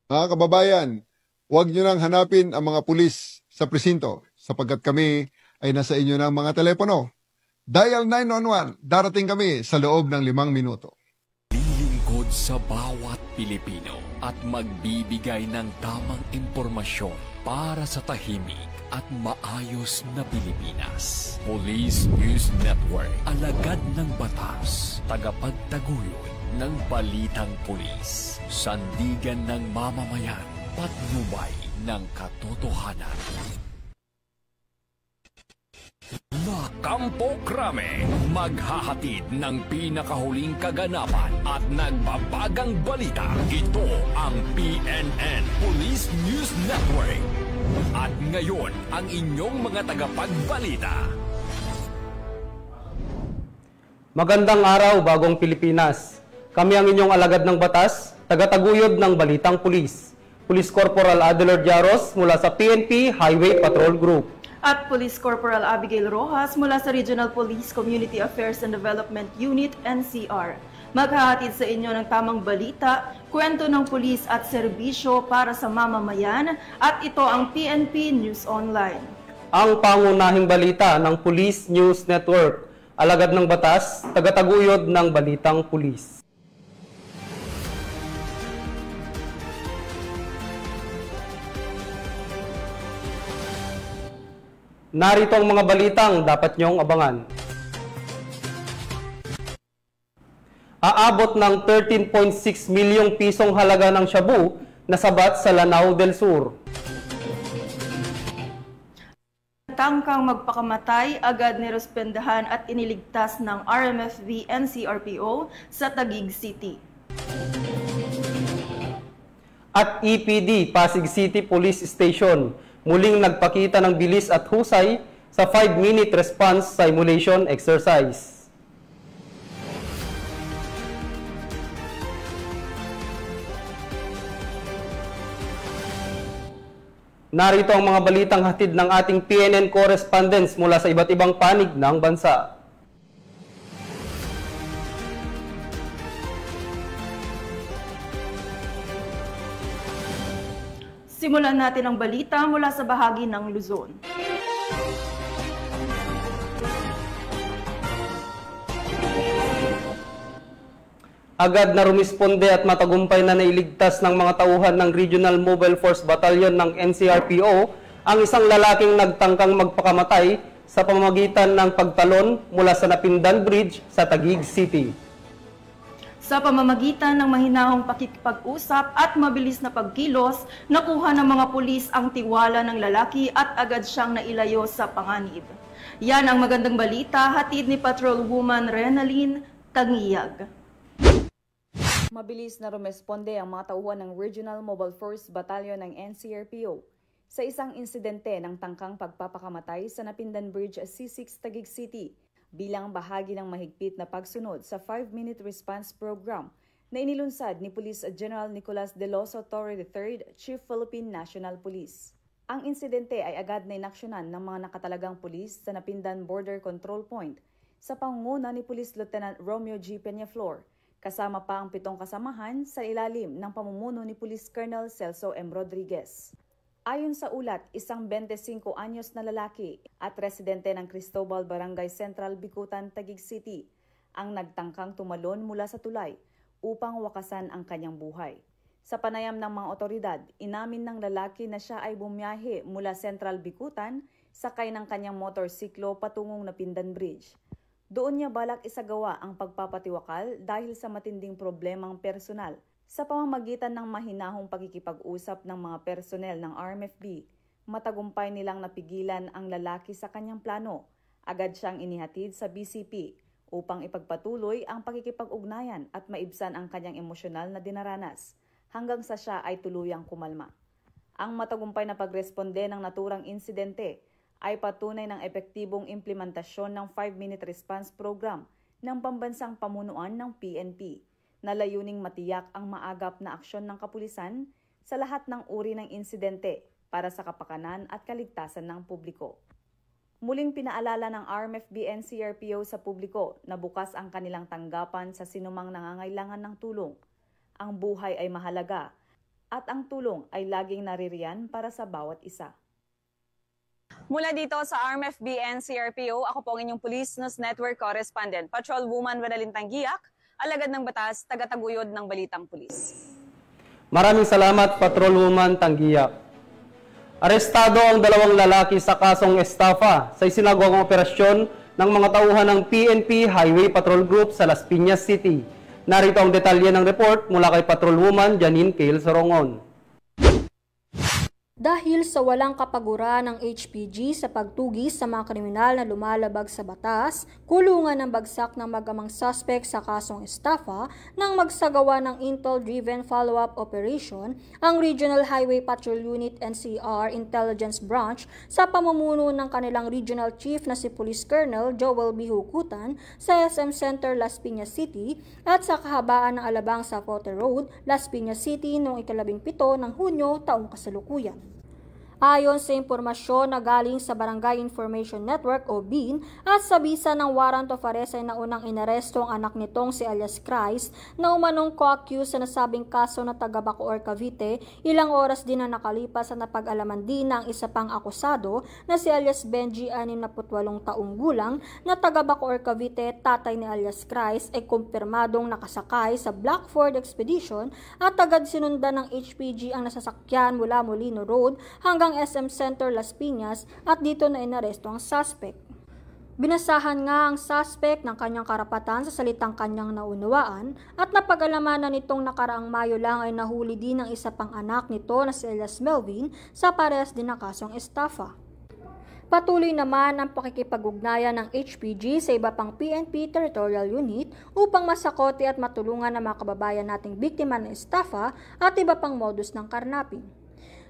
Mga kababayan, huwag nyo nang hanapin ang mga pulis sa presinto sapagkat kami ay nasa inyo ng mga telepono. Dial 911, darating kami sa loob ng 5 minuto. Lilingkod sa bawat Pilipino at magbibigay ng tamang impormasyon para sa tahimik at maayos na Pilipinas. Police News Network, alagad ng batas, tagapagtaguyod ng balitang pulis, sandigan ng mamamayan, patnubay ng katotohanan. Kampo Krame, maghahatid ng pinakahuling kaganapan at nagbabagang balita. Ito ang PNN Police News Network. At ngayon, ang inyong mga tagapagbalita. Magandang araw, Bagong Pilipinas. Kami ang inyong alagad ng batas, tagataguyod ng balitang pulis. Police Corporal Adelard Jaros mula sa PNP Highway Patrol Group. At Police Corporal Abigail Rojas mula sa Regional Police Community Affairs and Development Unit, NCR. Maghahatid sa inyo ng tamang balita, kwento ng pulis at serbisyo para sa mamamayan, at ito ang PNP News Online. Ang pangunahing balita ng Police News Network, alagad ng batas, tagataguyod ng balitang pulis. Narito ang mga balitang dapat niyong abangan. Aabot ng 13.6 milyong pisong halaga ng shabu na sabat sa Lanao del Sur. Tangkang magpakamatay, agad nirespondahan at iniligtas ng RMFB NCRPO sa Taguig City. At EPD Pasig City Police Station muling nagpakita ng bilis at husay sa 5-minute response simulation exercise. Narito ang mga balitang hatid ng ating PNN correspondents mula sa iba't ibang panig ng bansa. Simulan natin ang balita mula sa bahagi ng Luzon. Agad na rumisponde at matagumpay na nailigtas ng mga tauhan ng Regional Mobile Force Battalion ng NCRPO ang isang lalaking nagtangkang magpakamatay sa pamamagitan ng pagtalon mula sa Napindan Bridge sa Taguig City. Sa pamamagitan ng mahinahong pakikipag-usap at mabilis na pagkilos, nakuha ng mga pulis ang tiwala ng lalaki at agad siyang nailayo sa panganib. Yan ang magandang balita, hatid ni Patrolwoman Renaline Tangiyag. Mabilis na rumesponde ang mga tauhan ng Regional Mobile Force Battalion ng NCRPO sa isang insidente ng tangkang pagpapakamatay sa Napindan Bridge, C6 Taguig City, bilang bahagi ng mahigpit na pagsunod sa 5-minute response program na inilunsad ni Police General Nicolas De Loso Torre III, Chief Philippine National Police. Ang insidente ay agad na inaksyonan ng mga nakatalagang pulis sa Napindan Border Control Point sa pangunguna ni Police Lieutenant Romeo G. Peñaflor, kasama pa ang 7 kasamahan sa ilalim ng pamumuno ni Police Colonel Celso M. Rodriguez. Ayon sa ulat, isang 25 anyos na lalaki at residente ng Cristobal Barangay Central, Bicutan, Taguig City ang nagtangkang tumalon mula sa tulay upang wakasan ang kanyang buhay. Sa panayam ng mga otoridad, inamin ng lalaki na siya ay bumiyahe mula Central Bicutan sakay ng kanyang motorsiklo patungong Napindan Bridge. Doon niya balak isagawa ang pagpapatiwakal dahil sa matinding problemang personal. Sa pamamagitan ng mahinahong pakikipag-usap ng mga personnel ng RMFB, matagumpay nilang napigilan ang lalaki sa kanyang plano. Agad siyang inihatid sa BCP upang ipagpatuloy ang pakikipag-ugnayan at maibsan ang kanyang emosyonal na dinaranas hanggang sa siya ay tuluyang kumalma. Ang matagumpay na pagresponde ng naturang insidente ay patunay ng epektibong implementasyon ng 5-minute response program ng pambansang pamunuan ng PNP na layuning matiyak ang maagap na aksyon ng kapulisan sa lahat ng uri ng insidente para sa kapakanan at kaligtasan ng publiko. Muling pinaalala ng RMFB NCRPO sa publiko na bukas ang kanilang tanggapan sa sinumang nangangailangan ng tulong. Ang buhay ay mahalaga at ang tulong ay laging naririyan para sa bawat isa. Mula dito sa RMFB NCRPO, ako po ang inyong Police News Network Correspondent, Patrolwoman Vanalin Tanggiak, alagad ng batas, tagataguyod ng Balitang Pulis. Maraming salamat, Patrolwoman Tanggiak. Arestado ang 2 lalaki sa kasong estafa sa isinagawang operasyon ng mga tauhan ng PNP Highway Patrol Group sa Las Piñas City. Narito ang detalye ng report mula kay Patrolwoman Janine Kale Sorongon. Dahil sa walang kapagura ng HPG sa pagtugis sa mga kriminal na lumalabag sa batas, kulungan ng bagsak ng magamang suspect sa kasong estafa nang magsagawa ng intel-driven follow-up operation ang Regional Highway Patrol Unit NCR Intelligence Branch sa pamumuno ng kanilang Regional Chief na si Police Colonel Joel B. Hucutan sa SM Center Las Piñas City at sa kahabaan ng Alabang Zapote Road, Las Piñas City noong 17 ng Hunyo taong kasalukuyan. Ayon sa impormasyon na galing sa Barangay Information Network o BIN at sa bisa ng warrant of arrest ay naunang inaresto ang anak nitong si alias Christ na umanong co-accused sa nasabing kaso na taga Bacoor, Cavite. Ilang oras din na nakalipas sa napag-alaman din ng isa pang akusado na si alias Benji, 68 taong gulang na taga Bacoor, Cavite, tatay ni alias Christ ay kumpirmadong nakasakay sa Blackford Expedition at agad sinundan ng HPG ang nasasakyan mula Molino Road hanggang SM Center Las Piñas at dito na inaresto ang suspect. Binasahan nga ang suspect ng kanyang karapatan sa salitang kanyang naunawaan at napag-alamanan nitong nakaraang Mayo lang ay nahuli din ang isa pang anak nito na si alias Melvin sa parehas din na kasong estafa. Patuloy naman ang pakikipag-ugnayan ng HPG sa iba pang PNP Territorial Unit upang masakote at matulungan ang mga kababayan nating biktima ng estafa at iba pang modus ng karnaping.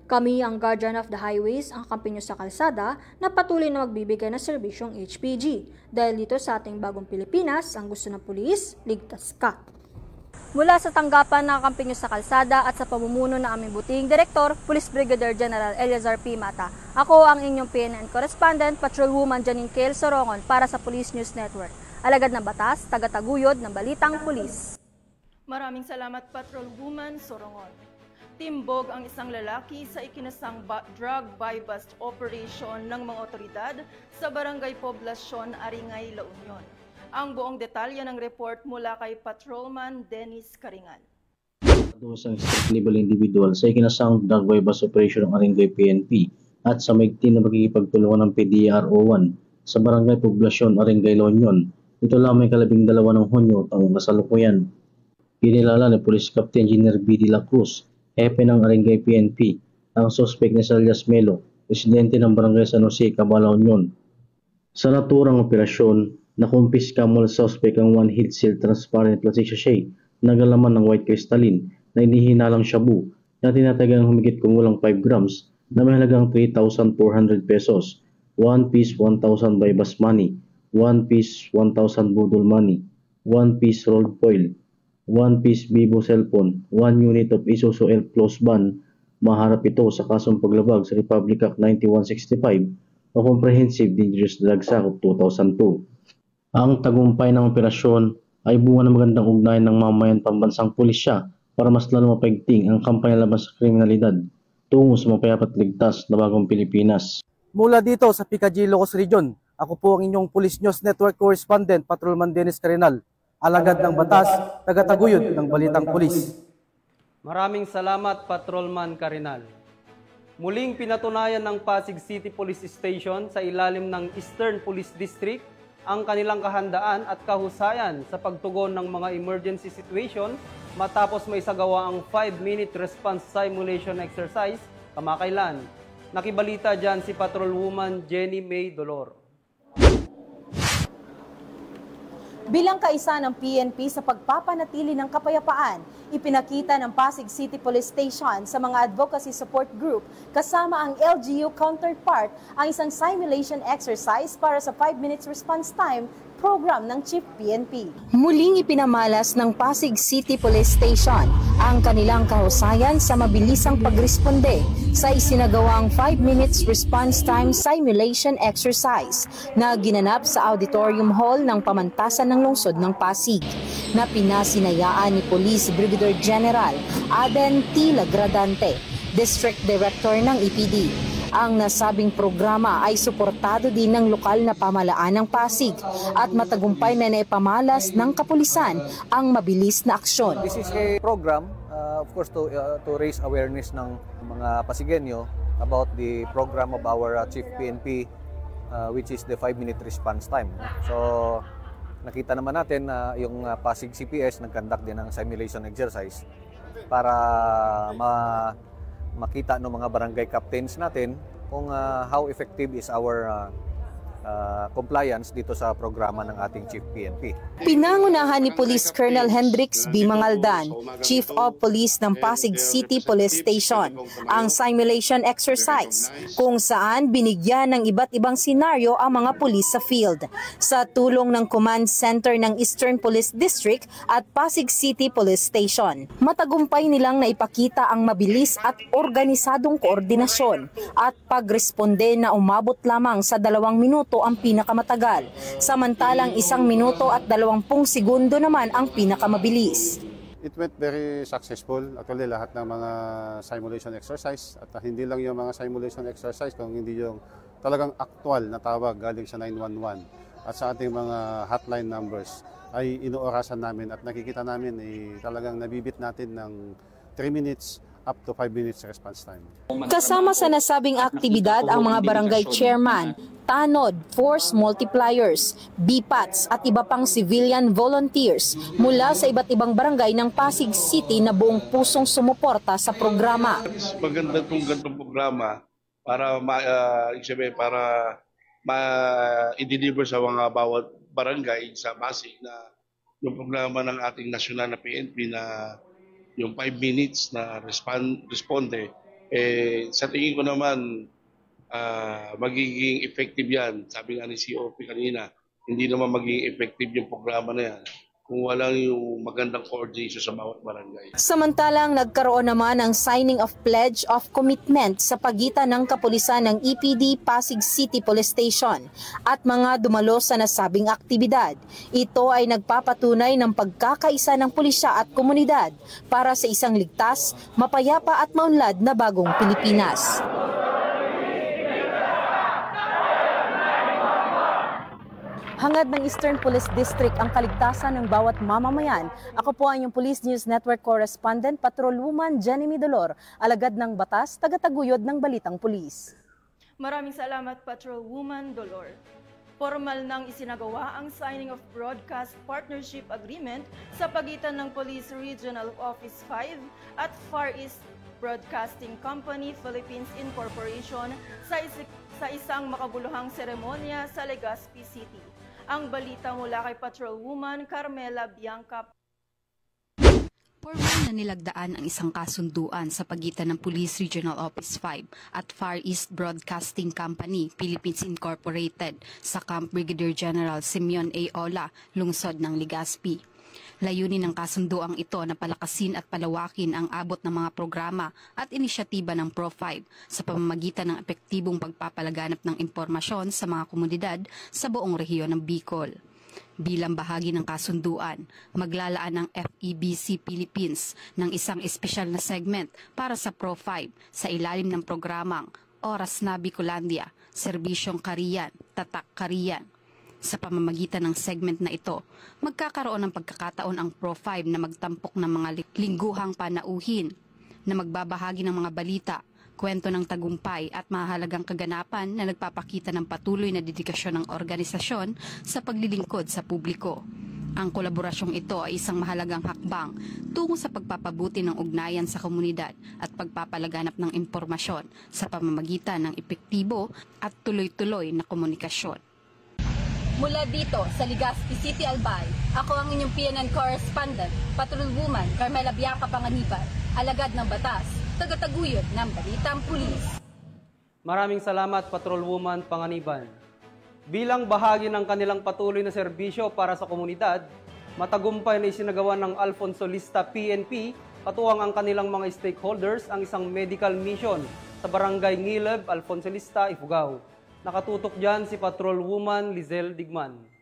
Kami ang Guardian of the Highways, ang kampi nyo sa kalsada na patuloy na magbibigay ng serbisyong HPG. Dahil dito sa ating bagong Pilipinas, ang gusto ng pulis, ligtas ka. Mula sa tanggapan ng kampi nyo sa kalsada at sa pamumuno ng aming buting Direktor, Police Brigadier General Eleazar P. Mata. Ako ang inyong PNN Correspondent, Patrolwoman Janine Kale Sorongon para sa Police News Network. Alagad ng batas, tagataguyod ng Balitang Pulis. Maraming salamat, Patrolwoman Sorongon. Timbog ang isang lalaki sa ikinasang drug buy-bust operation ng mga otoridad sa Barangay Poblasyon, Aringay, La Union. Ang buong detalye ng report mula kay Patrolman Dennis Caringan. Isang street-level individual sa ikinasang drug buy-bust operation ng Aringay PNP at sa maigting na magkikipagtulungan ng PDRO1 sa Barangay Poblasyon, Aringay, La Union. Ito lamang 12 ng Hunyo taong kasalukuyan. Kinilala ni Police Captain Engineer B. De La Cruz, hepe ng Aringay PNP, ang suspect na si alias Melo, residente ng Barangay San Jose, Cabala, Union. Sa naturang operasyon, nakumpiska mula sa suspect ang 1 heat seal transparent plastic sachet na nagalaman ng white crystalline na inihinalang shabu na tinatagang humigit kumulang 5 grams na may halagang 3,400 pesos, 1 piece 1,000 buy-bust money, 1 piece 1,000 budol money, 1 piece rolled foil, 1 piece Vivo cellphone, 1 unit of Isuzu Elf close ban. Maharap ito sa kasong paglabag sa Republic Act 9165 o Comprehensive Dangerous Drugs Act of 2002. Ang tagumpay ng operasyon ay bunga ng magandang ugnayan ng mamayan pambansang pulisya para mas lalo mapaigting ang kampanya laban sa kriminalidad tungo sa mapayapat ligtas na bagong Pilipinas. Mula dito sa Picadillo, Ilocos Region, ako po ang inyong Police News Network Correspondent, Patrolman Dennis Carinal. Alagad ng batas, tagataguyod ng Balitang Pulis. Maraming salamat, Patrolman Carinal. Muling pinatunayan ng Pasig City Police Station sa ilalim ng Eastern Police District ang kanilang kahandaan at kahusayan sa pagtugon ng mga emergency situation matapos maisagawa ang 5-minute response simulation exercise kamakailan. Nakibalita dyan si Patrolwoman Jenny May Dolor. Bilang kaisa ng PNP sa pagpapanatili ng kapayapaan, ipinakita ng Pasig City Police Station sa mga advocacy support group kasama ang LGU counterpart ang isang simulation exercise para sa 5 minutes response time program ng Chief PNP. Muling ipinamalas ng Pasig City Police Station ang kanilang kahusayan sa mabilisang pagresponde sa isinagawang 5 minutes response time simulation exercise na ginanap sa Auditorium Hall ng Pamantasan ng Lungsod ng Pasig, na pinasinayaan ni Police Brigadier General Aden T. Lagradante, District Director ng EPD. Ang nasabing programa ay suportado din ng lokal na pamahalaan ng Pasig at matagumpay na naipamalas ng kapulisan ang mabilis na aksyon. This is a program, of course, to raise awareness ng mga Pasigenyo about the program of our Chief PNP, which is the 5-minute response time. So, nakita naman natin na yung Pasig CPS nag-conduct din ng simulation exercise para makita ng mga barangay captains natin kung how effective is our compliance dito sa programa ng ating Chief PNP. Pinangunahan ni Police Colonel Hendrix B. Mangaldan, Chief of Police ng Pasig City Police Station, ang simulation exercise kung saan binigyan ng iba't ibang senaryo ang mga pulis sa field sa tulong ng Command Center ng Eastern Police District at Pasig City Police Station. Matagumpay nilang naipakita ang mabilis at organisadong koordinasyon at pagresponde na umabot lamang sa 2 minuto ang pinakamatagal, samantalang 1 minuto at 20 segundo naman ang pinakamabilis. It went very successful. Actually, lahat ng mga simulation exercise, at hindi lang yung mga simulation exercise, kung hindi yung talagang actual na tawag galing sa 911 at sa ating mga hotline numbers ay inuorasan namin at nakikita namin talagang nabibit natin ng 3 minutes up to 5 minutes response time. Kasama sa nasabing aktibidad ang mga barangay chairman, tanod, force multipliers, BPATs at iba pang civilian volunteers mula sa iba't ibang barangay ng Pasig City na buong pusong sumuporta sa programa. Maganda itong ganitong programa para i-deliver sa mga bawat barangay sa Pasig na yung programa ng ating nasyonal na PNP na yung 5 minutes na responde, sa tingin ko naman magiging effective yan. Sabi nga ni COP kanina, hindi naman magiging effective yung programa na yan kung walang yung magandang coordination sa bawat barangay. Samantalang nagkaroon naman ng signing of pledge of commitment sa pagitan ng kapulisan ng EPD Pasig City Police Station at mga dumalo sa nasabing aktibidad. Ito ay nagpapatunay ng pagkakaisa ng pulisya at komunidad para sa isang ligtas, mapayapa at maunlad na bagong Pilipinas. Hangad ng Eastern Police District ang kaligtasan ng bawat mamamayan. Ako po ang inyong Police News Network Correspondent, Patrolwoman Jenny Midolor, alagad ng batas, tagataguyod ng Balitang Pulis. Maraming salamat, Patrolwoman Dolor. Formal nang isinagawa ang signing of Broadcast Partnership Agreement sa pagitan ng Police Regional Office 5 at Far East Broadcasting Company Philippines Incorporation sa isang makabuluhang seremonya sa Legazpi City. Ang balita mula kay Patrolwoman Carmela Bianca. Formal na nilagdaan ang isang kasunduan sa pagitan ng Police Regional Office 5 at Far East Broadcasting Company Philippines Incorporated sa Camp Brigadier General Simeon A. Ola, lungsod ng Legazpi. Layunin ng kasunduang ito na palakasin at palawakin ang abot ng mga programa at inisyatiba ng Pro5 sa pamamagitan ng epektibong pagpapalaganap ng impormasyon sa mga komunidad sa buong rehiyon ng Bicol. Bilang bahagi ng kasunduan, maglalaan ng FEBC Philippines ng isang espesyal na segment para sa Pro5 sa ilalim ng programang Oras na Bicolandia, Serbisyong Kariyan, Tatak Kariyan. Sa pamamagitan ng segment na ito, magkakaroon ng pagkakataon ang Pro5 na magtampok ng mga lingguhang panauhin na magbabahagi ng mga balita, kwento ng tagumpay at mahalagang kaganapan na nagpapakita ng patuloy na dedikasyon ng organisasyon sa paglilingkod sa publiko. Ang kolaborasyong ito ay isang mahalagang hakbang tungo sa pagpapabuti ng ugnayan sa komunidad at pagpapalaganap ng impormasyon sa pamamagitan ng epektibo at tuloy-tuloy na komunikasyon. Mula dito sa Legazpi City, Albay, ako ang inyong PNN Correspondent, Patrolwoman Carmela Bianca Panganiban, alagad ng batas, tagataguyod ng Balitang Pulis. Maraming salamat, Patrolwoman Panganiban. Bilang bahagi ng kanilang patuloy na serbisyo para sa komunidad, matagumpay na isinagawa ng Alfonso Lista PNP katuwang ang kanilang mga stakeholders ang isang medical mission sa Barangay Ngileb, Alfonso Lista, Ifugao. Nakatutok dyan si Patrolwoman Lizelle Digman.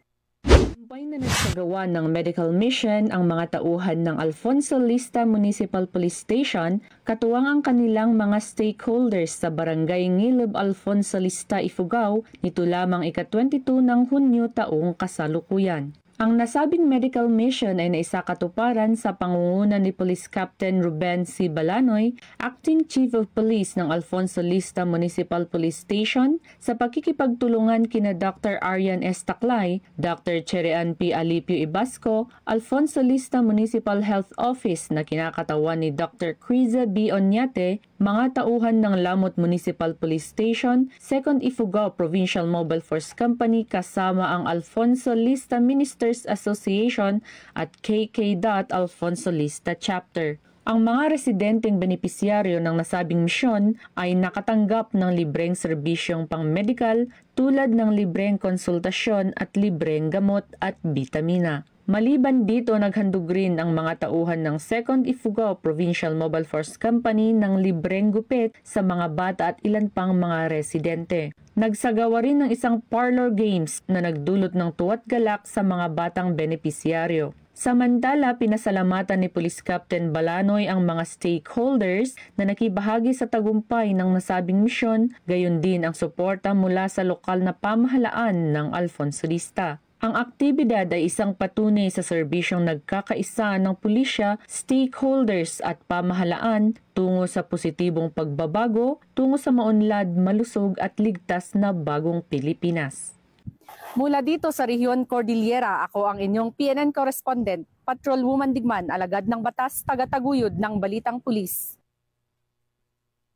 Tagumpay na nagsagawa ng medical mission ang mga tauhan ng Alfonso Lista Municipal Police Station katuwang ang kanilang mga stakeholders sa Barangay Ngileb, Alfonso Lista, Ifugao nito lamang ika-22 ng Hunyo taong kasalukuyan. Ang nasabing medical mission ay naisakatuparan sa pangunguna ni Police Captain Ruben C. Balanoy, Acting Chief of Police ng Alfonso Lista Municipal Police Station, sa pagkikipagtulungan kina Dr. Arian S. Taklay, Dr. Cherean P. Alipio Ibasco, Alfonso Lista Municipal Health Office na kinakatawan ni Dr. Criza B. Onyate, mga tauhan ng Lamot Municipal Police Station, 2nd Ifugao Provincial Mobile Force Company kasama ang Alfonso Lista Ministers Association at KK. Alfonso Lista Chapter. Ang mga residenteng benepisyaryo ng nasabing misyon ay nakatanggap ng libreng serbisyong pang-medical tulad ng libreng konsultasyon at libreng gamot at bitamina. Maliban dito, naghandog rin ang mga tauhan ng 2nd Ifugao Provincial Mobile Force Company ng libreng gupit sa mga bata at ilan pang mga residente. Nagsagawa rin ng isang parlor games na nagdulot ng tuwa't galak sa mga batang benepisyaryo. Samantala, pinasalamatan ni Police Captain Balanoy ang mga stakeholders na nakibahagi sa tagumpay ng nasabing misyon, gayon din ang suporta mula sa lokal na pamahalaan ng Alfonso Lista. Ang aktibidad ay isang patunay sa serbisyong nagkakaisa ng pulisya, stakeholders at pamahalaan tungo sa positibong pagbabago, tungo sa maunlad, malusog at ligtas na bagong Pilipinas. Mula dito sa Rehiyon Cordillera, ako ang inyong PNN correspondent, Patrolwoman Digman, alagad ng batas, tagataguyod ng Balitang Pulis.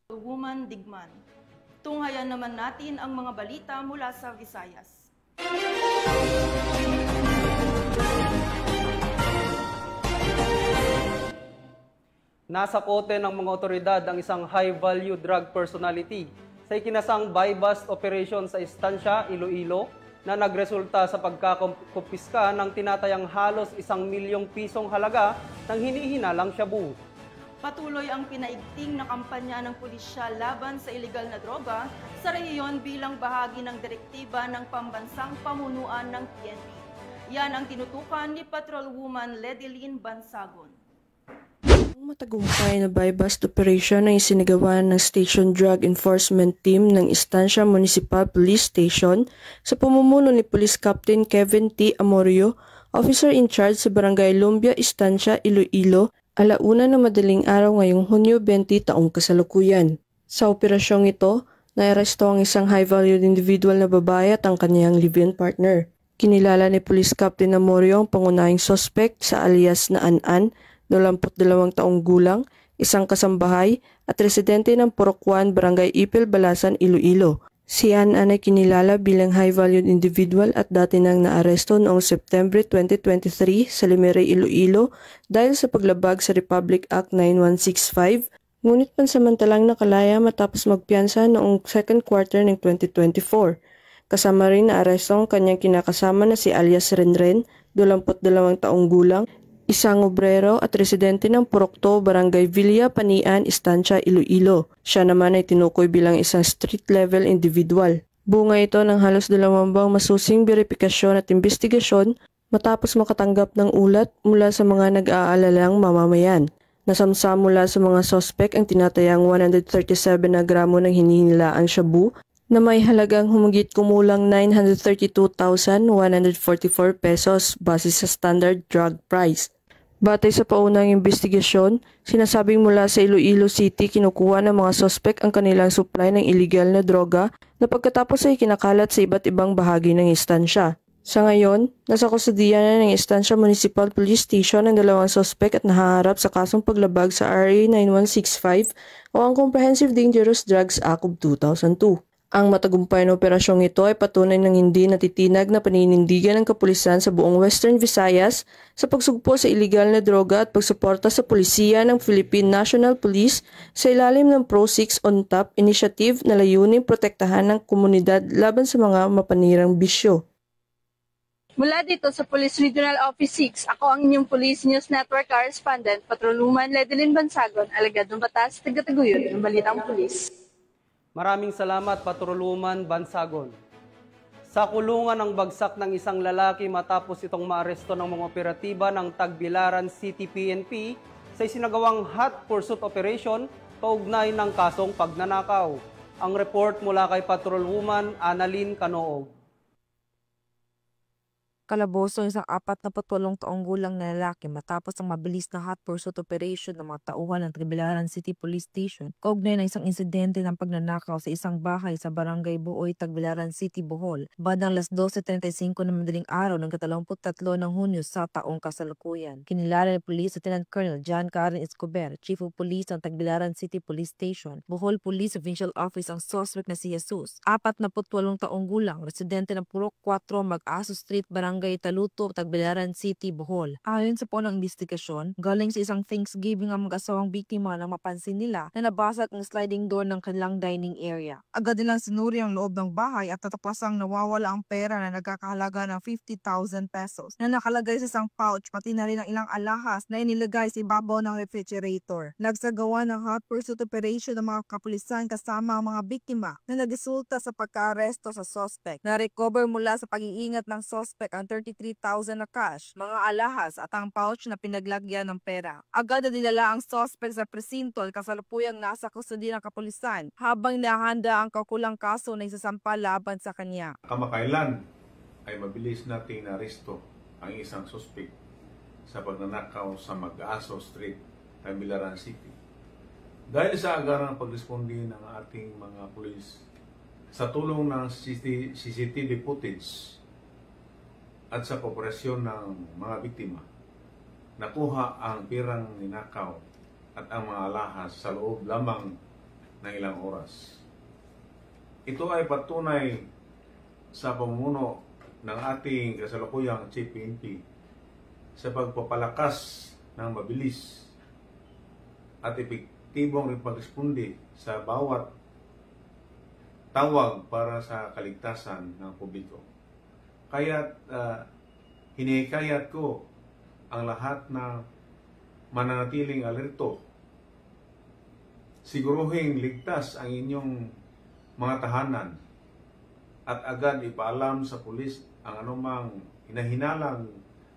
Patrolwoman Digman. Tunghayan naman natin ang mga balita mula sa Visayas. Nasa kote ng mga otoridad ang isang high-value drug personality sa ikinasang buy-bust operation sa Estancia, Iloilo na nagresulta sa pagkakumpiska ng tinatayang halos 1 milyong pisong halaga ng hinihinalang shabu. Patuloy ang pinaigting na kampanya ng pulisya laban sa iligal na droga sa rehiyon bilang bahagi ng direktiba ng pambansang pamunuan ng PNP. Yan ang tinutukan ni Patrolwoman Ledilyn Bansagon. Ang matagumpay na buy-bust operation ay isinagawa ng Station Drug Enforcement Team ng Estancia Municipal Police Station sa pamumuno ni Police Captain Kevin T. Amorio, Officer in Charge sa Barangay Lumbia, Estancia, Iloilo, alauna na madaling araw ngayong Hunyo 20 taong kasalukuyan. Sa operasyong ito, naaresto ang isang high-valued individual na babae at ang kanyang live-in partner. Kinilala ni Police Captain Amorio ang pangunahing suspect sa alias na An-An, 22 taong gulang, isang kasambahay at residente ng Purok 1, Barangay Ipil, Balasan, Iloilo. Si An-An ay kinilala bilang high-valued individual at dati nang naaresto noong September 2023 sa Limeray, Iloilo dahil sa paglabag sa Republic Act 9165, ngunit pansamantalang nakalaya matapos magpiyansa noong second quarter ng 2024. Kasama rin na aresto ang kanyang kinakasama na si alias Renren, 22 taong gulang, isang obrero at residente ng Purok 2, Barangay Villa, Panian, Estancia, Iloilo. Siya naman ay tinukoy bilang isang street-level individual. Bunga ito ng halos 2 buwang masusing beripikasyon at investigasyon matapos makatanggap ng ulat mula sa mga nag-aalalang mamamayan. Nasamsa mula sa mga sospek ang tinatayang 137 na gramo ng hinihinilaang shabu na may halagang humigit kumulang 932,144 pesos base sa standard drug price. Batay sa paunang investigasyon, sinasabing mula sa Iloilo City kinukuha ng mga sospek ang kanilang supply ng illegal na droga na pagkatapos ay kinakalat sa iba't ibang bahagi ng Estancia. Sa ngayon, nasa kustudiya na ng Estancia Municipal Police Station ang 2 sospek at nahaharap sa kasong paglabag sa RA 9165 o ang Comprehensive Dangerous Drugs Act of 2002. Ang matagumpay na operasyong ito ay patunay ng hindi natitinag na paninindigan ng kapulisan sa buong Western Visayas sa pagsugpo sa iligal na droga at pagsuporta sa pulisiya ng Philippine National Police sa ilalim ng Pro 6 on Top initiative na layuning protektahan ng komunidad laban sa mga mapanirang bisyo. Mula dito sa Police Regional Office 6, ako ang inyong Police News Network Correspondent, Patrolwoman Ledelyn Bansagon, alagad ng batas, tagataguyod ng Balitang Pulis. Maraming salamat, Patrolwoman Bansagon. Sa kulungan ng bagsak ng isang lalaki matapos itong maaresto ng mga operatiba ng Tagbilaran City PNP sa isinagawang hot pursuit operation kaugnay ng kasong pagnanakaw. Ang report mula kay Patrolwoman Annalyn Canoog. Kalaboso isang 48 taong gulang na lalaki matapos ang mabilis na hot pursuit operation ng mga tauhan ng Tagbilaran City Police Station kaugnay ng isang insidente ng pagnanakaw sa isang bahay sa Barangay Buoy, Tagbilaran City, Bohol, bandang 12:35 ng madaling araw ng 23 ng Hunyo sa taong kasalukuyan. Kinilala ni Police Lieutenant Colonel John Karen Escobar, Chief of Police ng Tagbilaran City Police Station, Bohol Police Provincial Office ang suspect na si Jesus, 48 taong gulang, residente ng Purok 4, Mag-Aso Street, Barangay Taluto, Tagbilaran City, Bohol. Ayon sa punong investigasyon, galing sa isang Thanksgiving ang mag-asawang biktima nang mapansin nila na nabasag ang sliding door ng kanilang dining area. Agad nilang sinuri ang loob ng bahay at tatapasang nawawala ang pera na nagkakahalaga ng 50,000 pesos na nakalagay sa isang pouch, pati na rin ang ilang alahas na inilagay sa ibabaw ng refrigerator. Nagsagawa ng hot pursuit operation ng mga kapulisan kasama ang mga biktima na nagresulta sa pagka-aresto sa suspect. Na-recover mula sa pag-iingat ng suspect ang 33,000 na cash, mga alahas at ang pouch na pinaglagyan ng pera. Agad na dinala ang suspect sa presinto at kasalukuyang nasa kustodiya ng kapulisan habang nahanda ang kaukulang kaso na isasampa laban sa kanya. Kamakailan ay mabilis nating naresto ang isang suspect sa pagnanakaw sa Mag-Aso Street, Tagbilaran City. Dahil sa agarang pagresponde ng ating mga pulis sa tulong ng CCTV footage at sa kooperasyon ng mga biktima, nakuha ang pirang ninakaw at ang mga alahas sa loob lamang ng ilang oras. Ito ay patunay sa pamumuno ng ating kasalukuyang Chief PNP sa pagpapalakas ng mabilis at epektibong pagresponde sa bawat tawag para sa kaligtasan ng publiko. Kaya't hinihikayat ko ang lahat na mananatiling alerto. Siguruhing ligtas ang inyong mga tahanan at agad ipaalam sa pulis ang anumang hinahinalang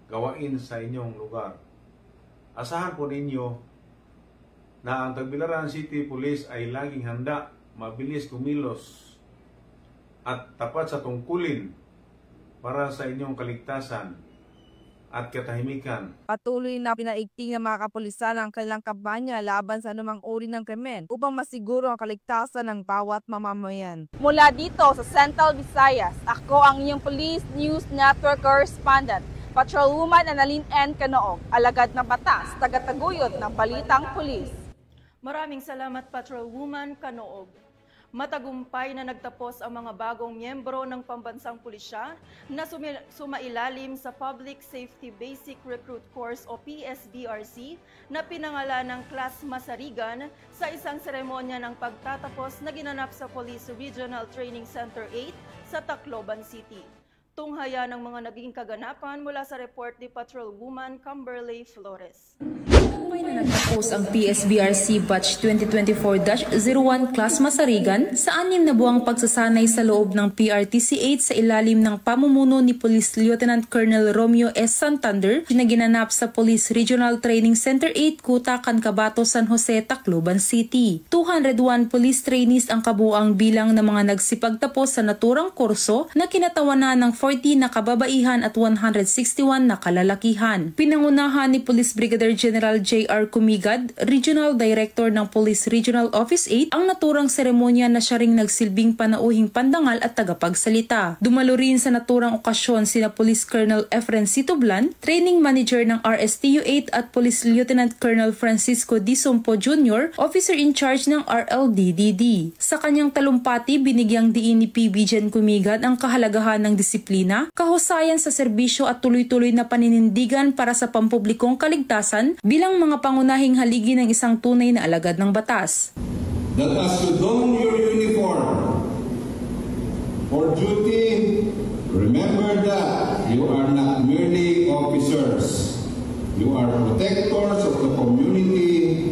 gawain sa inyong lugar. Asahan po ninyo na ang Tagbilaran City Police ay laging handa, mabilis kumilos at tapat sa tungkulin para sa inyong kaligtasan at katahimikan. Patuloy na pinaigting ng mga kapulisan ang kanilang kampanya laban sa anumang uri ng krimen upang masiguro ang kaligtasan ng bawat mamamayan. Mula dito sa Central Visayas, ako ang inyong Police News Network Correspondent, Patrolwoman Annalyn N. Canoog, alagad ng batas, tagataguyod ng Balitang Pulis. Maraming salamat, Patrolwoman Canoog. Matagumpay na nagtapos ang mga bagong miyembro ng Pambansang Pulisya na sumailalim sa Public Safety Basic Recruit Course o PSBRC na pinangalan ng Class Masarigan sa isang seremonya ng pagtatapos na ginanap sa Police Regional Training Center 8 sa Tacloban City. Tunghaya ng mga naging kaganapan mula sa report ni Patrolwoman Camberley Flores. Nagtapos ang PSBRC Batch 2024-01 Class Masarigan sa 6 na buwang pagsasanay sa loob ng PRTC-8 sa ilalim ng pamumuno ni Police Lieutenant Colonel Romeo S. Santander na ginanap sa Police Regional Training Center 8, Kuta, Cancabato, San Jose, Tacloban City. 201 police trainees ang kabuang bilang ng mga nagsipagtapos sa naturang kurso na kinatawanan ng 40 na kababaihan at 161 na kalalakihan. Pinangunahan ni Police Brigadier General J. J.R. Kumigad, Regional Director ng Police Regional Office 8, ang naturang seremonya na siya ring nagsilbing panauhing pandangal at tagapagsalita. Dumalo rin sa naturang okasyon sina Police Colonel Efren Sitoblan, Training Manager ng RSTU 8 at Police Lieutenant Colonel Francisco D. Sompo Jr., Officer in Charge ng RLDDD. Sa kanyang talumpati, binigyang diin ni PB Jen Kumigad ang kahalagahan ng disiplina, kahusayan sa serbisyo at tuloy-tuloy na paninindigan para sa pampublikong kaligtasan bilang mga pangunahing haligi ng isang tunay na alagad ng batas. That as you don your uniform for duty, remember that you are not merely officers. You are protectors of the community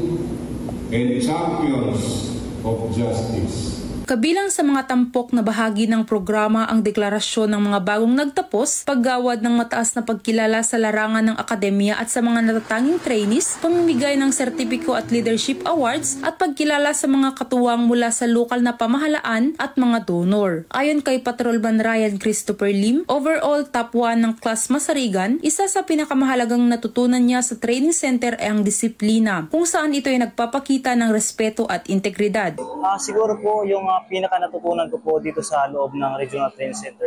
and champions of justice. Kabilang sa mga tampok na bahagi ng programa ang deklarasyon ng mga bagong nagtapos, paggawad ng mataas na pagkilala sa larangan ng akademya at sa mga natatanging trainees, pamimigay ng sertipiko at leadership awards at pagkilala sa mga katuwang mula sa lokal na pamahalaan at mga donor. Ayon kay Patrolman Ryan Christopher Lim, overall top 1 ng Class Masarigan, isa sa pinakamahalagang natutunan niya sa training center ay ang disiplina, kung saan ito ay nagpapakita ng respeto at integridad. Siguro po yung pinaka natutunan ko po dito sa loob ng Regional Training Center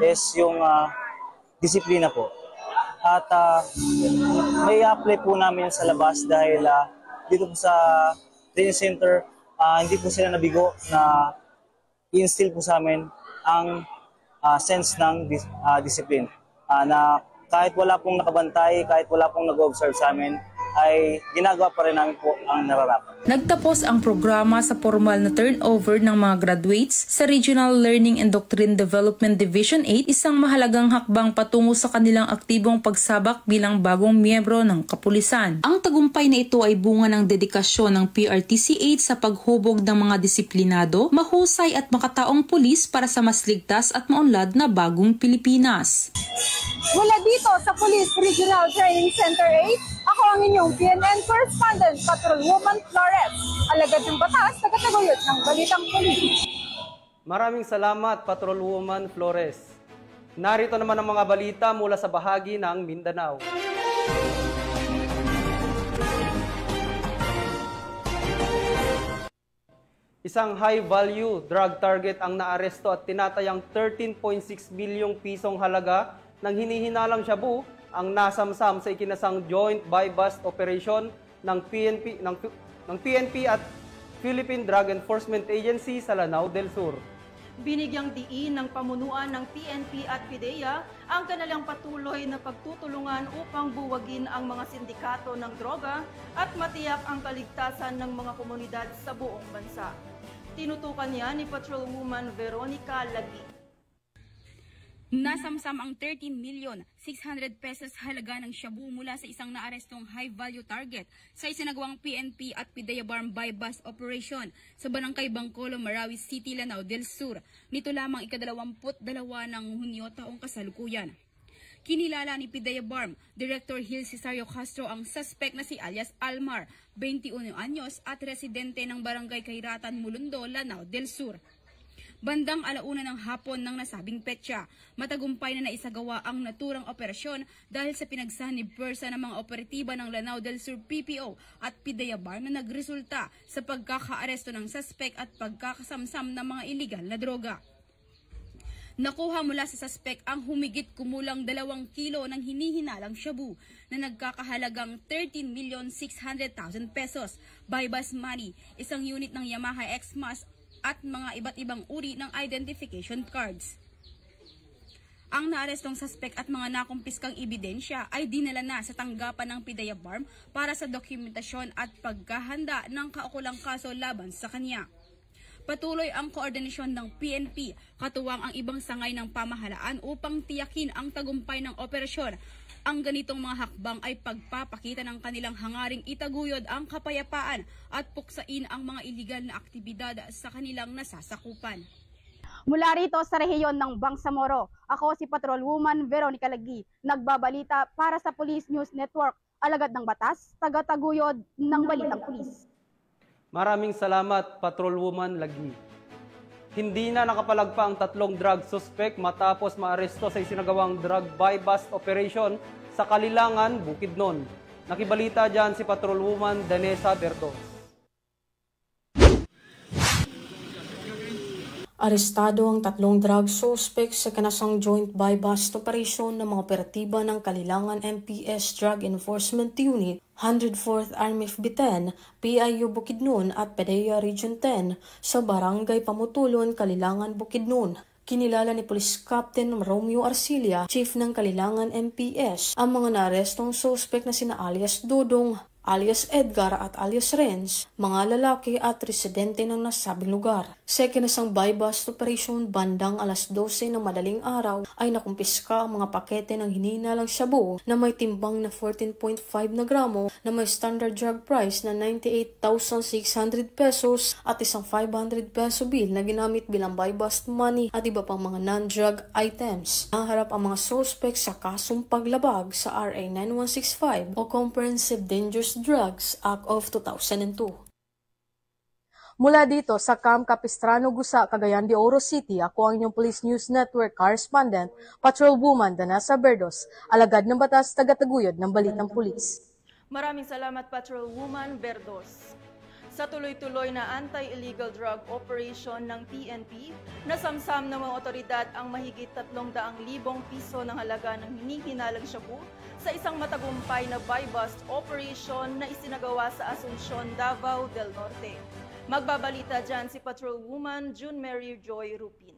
8 is yung disiplina po. At may apply po namin sa labas dahil dito po sa training center, hindi po sila nabigo na i-instill po sa amin ang sense ng discipline. Na kahit wala pong nakabantay, kahit wala pong nag-observe sa amin, ay ginagawa pa rin namin po ang nararapat. Nagtapos ang programa sa formal na turnover ng mga graduates sa Regional Learning and Doctrine Development Division 8, isang mahalagang hakbang patungo sa kanilang aktibong pagsabak bilang bagong miyembro ng kapulisan. Ang tagumpay na ito ay bunga ng dedikasyon ng PRTC 8 sa paghubog ng mga disiplinado, mahusay at makataong pulis para sa mas ligtas at maunlad na bagong Pilipinas. Mula dito sa Police Regional Training Center 8, ako ang inyong PNN Correspondent, Patrolwoman Flores. Alagad ng batas, tagataguyod ng Balitang Pulis. Maraming salamat, Patrolwoman Flores. Narito naman ang mga balita mula sa bahagi ng Mindanao. Isang high-value drug target ang naaresto at tinatayang 13.6 milyong pisong halaga ng hinihinalang shabu ang nasamsam sa ikinasang joint buy-bust operation ng PNP at Philippine Drug Enforcement Agency sa Lanao del Sur. Binigyang diin ng pamunuan ng PNP at PIDEA ang kanilang patuloy na pagtutulungan upang buwagin ang mga sindikato ng droga at matiyak ang kaligtasan ng mga komunidad sa buong bansa. Tinutukan niya ni Patrolwoman Veronica Lagi. Nasamsam ang 13,600,000 pesos halaga ng shabu mula sa isang naarestong high-value target sa isinagawang PNP at PIDEA Barm buy-bust operation sa Barangay Bangkolo, Marawi City, Lanao del Sur. Nito lamang ika-22 ng Hunyo taong kasalukuyan. Kinilala ni PIDEA Barm Director Gil Cesario Castro ang suspect na si alias Almar, 21 anyos at residente ng Barangay Kairatan, Mulundo, Lanao del Sur. Bandang 1:00 ng hapon ng nasabing petsa, matagumpay na naisagawa ang naturang operasyon dahil sa pinagsahan ni Pwersa ng mga operatiba ng Lanao del Sur PPO at PIDEA Barm na nagresulta sa pagkakaaresto ng suspect at pagkakasamsam ng mga iligal na droga. Nakuha mula sa suspect ang humigit kumulang 2 kilo ng hinihinalang shabu na nagkakahalagang 13,600,000 pesos, buy-bust money, isang unit ng Yamaha X-Mas at mga iba't ibang uri ng identification cards. Ang naarestong suspect at mga nakumpiskang ebidensya ay dinala na sa tanggapan ng PIDEA Barm para sa dokumentasyon at pagkahanda ng kaukulang kaso laban sa kanya. Patuloy ang koordinasyon ng PNP, katuwang ang ibang sangay ng pamahalaan upang tiyakin ang tagumpay ng operasyon. Ang ganitong mga hakbang ay pagpapakita ng kanilang hangaring itaguyod ang kapayapaan at puksain ang mga iligal na aktibidad sa kanilang nasasakupan. Mula rito sa rehiyon ng Bangsamoro, ako si Patrolwoman Veronica Lagi, nagbabalita para sa Police News Network, alagad ng batas, tagataguyod ng Balitang Pulis. Maraming salamat, Patrolwoman Lagi. Hindi na nakapalagpa ang 3 drug suspect matapos maaresto sa isinagawang drug buy-bust operation sa Kalilangan, Bukidnon. Nakibalita dyan si Patrolwoman Danessa Bertos. Arestado ang 3 drug suspects sa kanasang joint buy-bust operation ng mga operatiba ng Kalilangan MPS Drug Enforcement Unit, 104th Army FB10, PIU Bukidnon at PDEA Region 10 sa Barangay Pamutulon, Kalilangan, Bukidnon. Kinilala ni Police Captain Romeo Arcilia, Chief ng Kalilangan MPS, ang mga naarestong suspect na sina alias Dodong, alias Edgar at alias Renz, mga lalaki at residente ng nasabing lugar. Sa ikinasang buy-bust operation bandang alas 12 ng madaling araw ay nakumpiska ang mga pakete ng hinihinalang shabu na may timbang na 14.5 na gramo na may standard drug price na 98,600 pesos at isang 500 peso bill na ginamit bilang buy-bust money at iba pang mga non-drug items. Naharap ang mga suspect sa kasong paglabag sa RA 9165 o Comprehensive Dangerous Drugs Act of 2002. Mula dito sa Camp Capistrano, Gusa, Cagayan de Oro City, ako ang inyong Police News Network correspondent, Patrolwoman Danessa Bertos, alagad ng batas, tagataguyod ng balitang pulis. Maraming salamat, Patrolwoman Bertos. Sa tuloy-tuloy na anti-illegal drug operation ng PNP, nasamsam ng mga otoridad ang mahigit 300,000 piso ng halaga ng hinihinalang shabu sa isang matagumpay na buy-bust operation na isinagawa sa Asuncion, Davao del Norte. Magbabalita dyan si Patrolwoman June Mary Joy Rupin.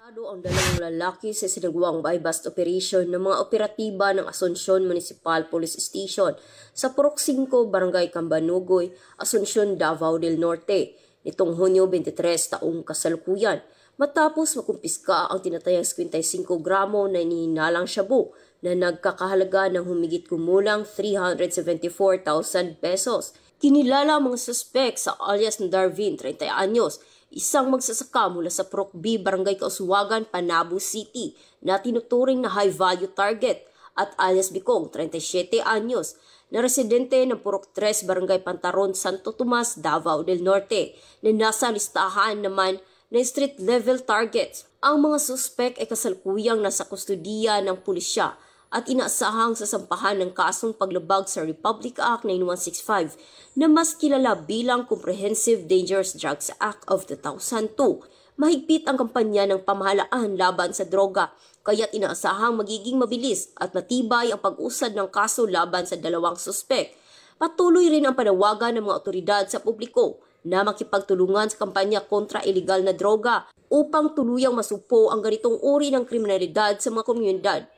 Ang dalawang lalaki sa sinagawang buy-bust operation ng mga operatiba ng Asuncion Municipal Police Station sa Purok 5, Barangay Cambanugoy, Asuncion, Davao del Norte, nitong Hunyo 23 taong kasalukuyan, matapos makumpiska ang tinatayang 55 gramo na inihinalang shabu na nagkakahalaga ng humigit kumulang 374,000 pesos. Kinilala ang mga suspek sa alias na Darvin, 30 anyos, isang magsasaka mula sa Purok B, Barangay Kauswagan, Panabo City, na tinuturing na high-value target, at alias Bicong, 37 anyos, na residente ng Purok 3, Barangay Pantaron, Santo Tomas, Davao del Norte, na nasa listahan naman na street-level targets. Ang mga suspek ay kasalukuyang nasa kustudiya ng pulisya at inaasahang sasampahan ng kasong paglabag sa Republic Act 9165 na mas kilala bilang Comprehensive Dangerous Drugs Act of 2002. Mahigpit ang kampanya ng pamahalaan laban sa droga, kaya't inaasahang magiging mabilis at matibay ang pag-usad ng kaso laban sa dalawang suspek. Patuloy rin ang panawagan ng mga otoridad sa publiko na makipagtulungan sa kampanya kontra iligal na droga upang tuluyang masupo ang ganitong uri ng kriminalidad sa mga komunidad.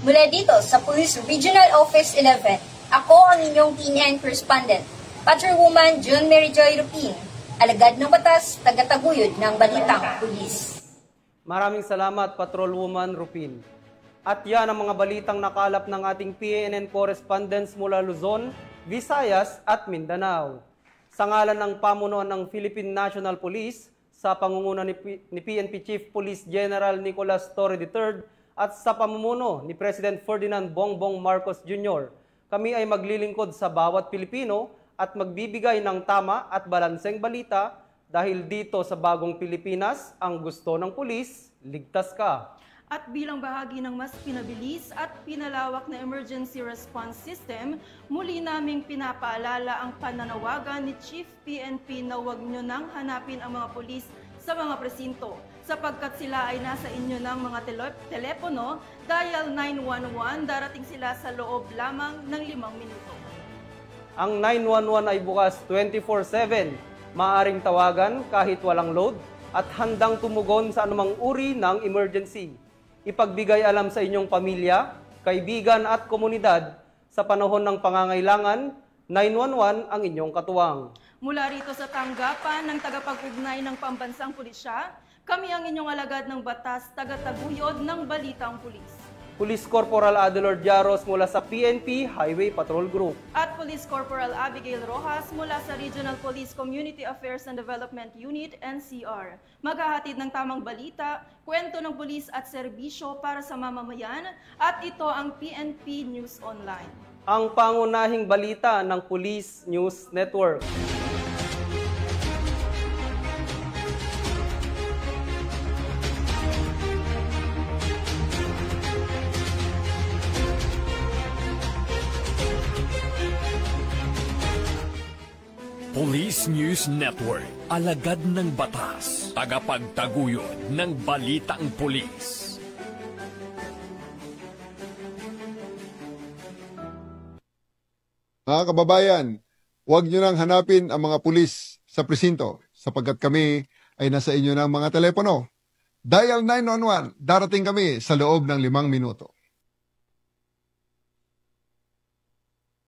Mula dito sa Police Regional Office 11, ako ang inyong PNN correspondent, Patrolwoman June Mary Joy Rupin, alagad ng batas, tagataguyod ng balitang pulis. Maraming salamat, Patrolwoman Rupin. At yan ang mga balitang nakalap ng ating PNN correspondents mula Luzon, Visayas at Mindanao. Sa ngalan ng pamunuan ng Philippine National Police, sa pangunguna ni PNP Chief Police General Nicolas Torre III, at sa pamumuno ni President Ferdinand Bongbong Marcos Jr., kami ay maglilingkod sa bawat Pilipino at magbibigay ng tama at balanseng balita dahil dito sa bagong Pilipinas, ang gusto ng pulis, ligtas ka. At bilang bahagi ng mas pinabilis at pinalawak na emergency response system, muli naming pinapaalala ang pananawagan ni Chief PNP na huwag nyo nang hanapin ang mga pulis sa mga presinto sapagkat sila ay nasa inyo ng mga telepono, dial 911, darating sila sa loob lamang ng 5 minuto. Ang 911 ay bukas 24/7, maaaring tawagan kahit walang load at handang tumugon sa anumang uri ng emergency. Ipagbigay alam sa inyong pamilya, kaibigan at komunidad sa panahon ng pangangailangan, 911 ang inyong katuwang. Mula rito sa tanggapan ng tagapag-ugnay ng Pambansang Pulisya, kami ang inyong alagad ng batas, tagataguyod ng balitang pulis. Police Corporal Adelord Jaros mula sa PNP Highway Patrol Group. At Police Corporal Abigail Rojas mula sa Regional Police Community Affairs and Development Unit, NCR. Maghahatid ng tamang balita, kwento ng pulis at serbisyo para sa mamamayan, at ito ang PNP News Online. Ang pangunahing balita ng Police News Network. Police News Network, alagad ng batas, tagapagtaguyod ng balitang pulis. Mga kababayan, huwag nyo nang hanapin ang mga pulis sa presinto sapagkat kami ay nasa inyo ng mga telepono. Dial 911, darating kami sa loob ng 5 minuto.